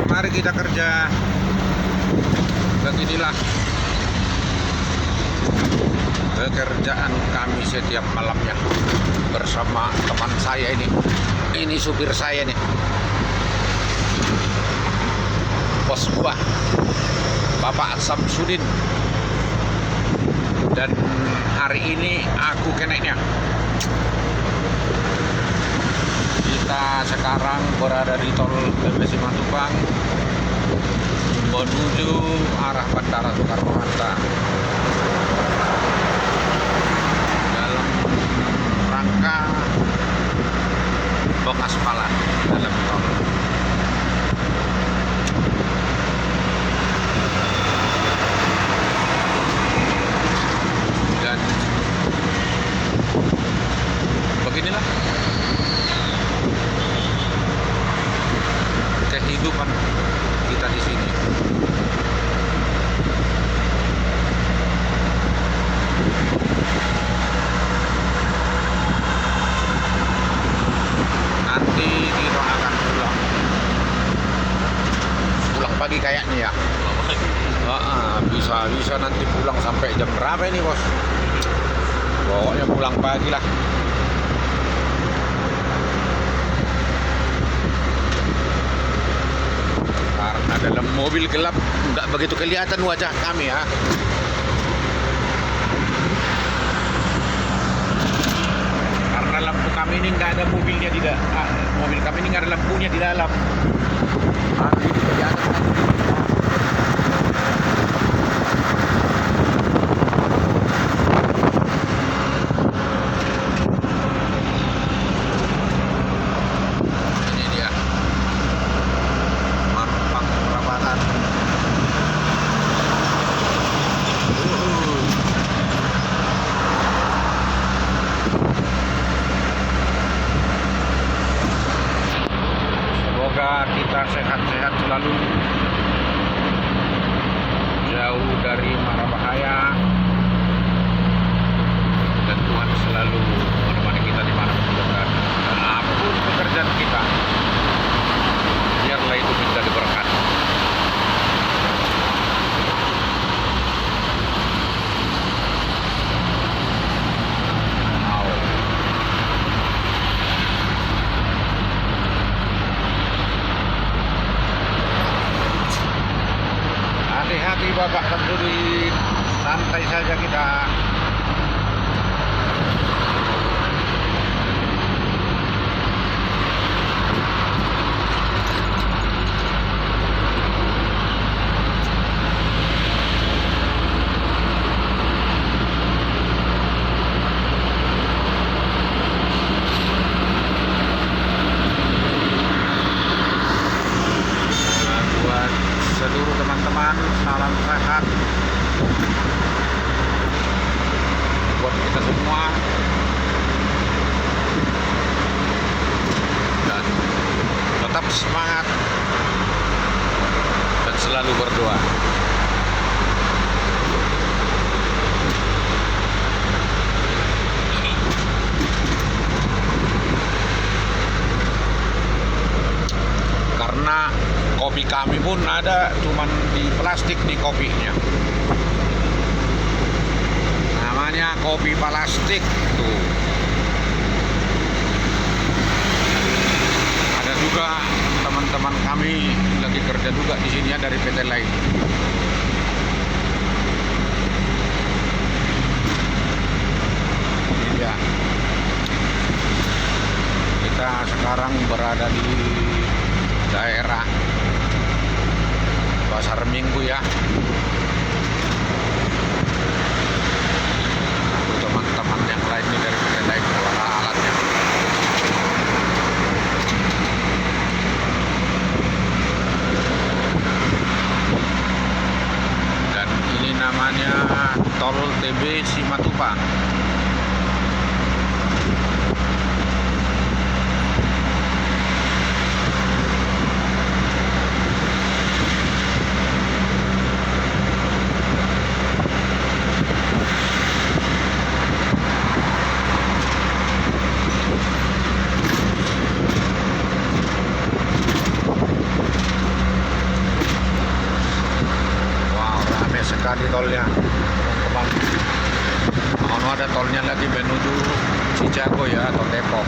Mari kita kerja. Beginilah pekerjaan kami setiap malamnya bersama teman saya ini. Ini supir saya nih, bos gua, Bapak Samsudin. Dan hari ini aku keneknya. Kita sekarang berada di tol PP Simatupang menuju arah Bandara Soekarno-Hatta dalam rangka pengaspalan dalam tol. Dan beginilah kehidupan kita di sini. Nanti kita akan pulang pagi kayaknya ya. Bisa nanti pulang sampai jam berapa ini, bos? Pokoknya pulang pagi lah. Karena dalam mobil gelap nggak begitu kelihatan wajah kami ya. Karena lampu kami ini nggak ada mobilnya di dalam. Mobil kami ini nggak ada lampunya di dalam. Nanti di atas. Semoga kita sehat-sehat selalu, jauh dari mara bahaya, dan Tuhan selalu menemani kita di mana pun berada. Dan apapun pekerjaan kita, biarlah itu minta diberkati. Hati-hati Bapak Samsudin, santai saja kita. Buat seluruh teman-teman, salam sehat buat kita semua, dan tetap semangat dan selalu berdoa. Karena kopi kami pun ada cuman di plastik nih kopinya. Namanya kopi plastik tuh. Ada juga teman-teman kami lagi kerja juga di sini ya, dari PT lain. Ini dia. Kita sekarang berada di daerah Pasar Minggu ya. Teman-teman yang lain ini dari PT lain bawa alatnya. Dan ini namanya tol TB Simatupang. tolnya kemana. Ono ada tolnya lagi menuju Cicago ya, atau Depok.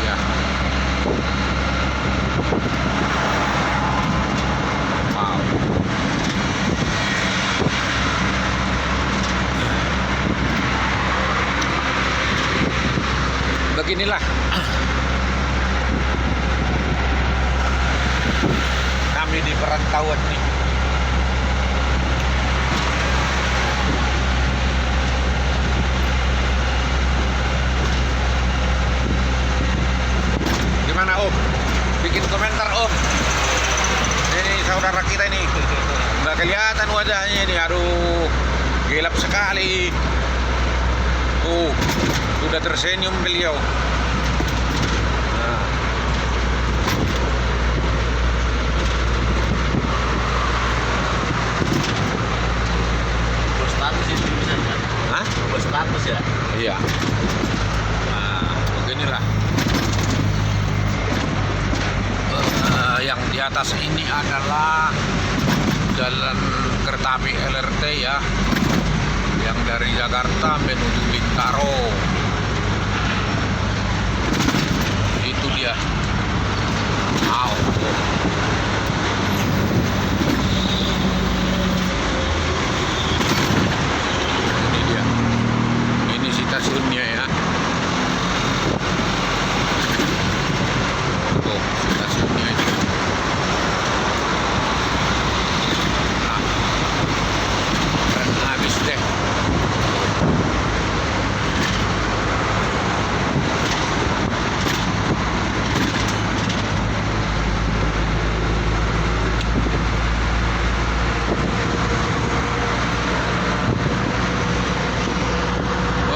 Ya. Wow. Beginilah kami di perantauan nih. Gimana Om? Bikin komentar Om. Ini saudara kita ini. Nggak kelihatan wajahnya ini. Aduh, gelap sekali. Tuh, sudah tersenyum beliau. Nah. Berstatus itu bisa ya? Hah? Berstatus ya? Iya. Nah, beginilah. Yang di atas ini adalah jalan kereta api LRT ya, yang dari Jakarta menuju Bintaro. Itu dia. Wow. Ini dia. Ini stasiunnya ya. Tuh, stasiunnya ini. Nah, keren habis deh.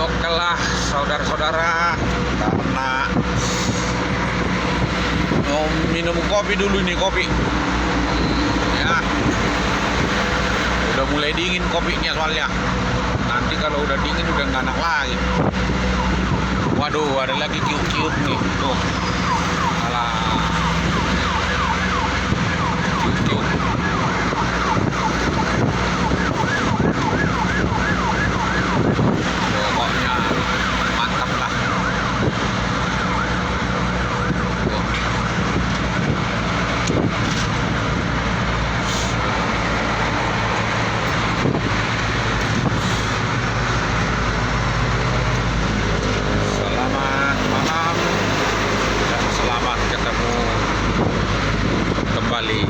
Okelah saudara-saudara, karena mau minum kopi dulu nih, kopi ya, udah mulai dingin kopinya soalnya. Nanti kalau udah dingin udah nggak enak lagi. Waduh, ada lagi kiuk-kiuk nih tuh. Alah, kiuk-kiuk. Pokoknya mantap lah. Tuh. Selamat malam dan selamat ketemu kembali.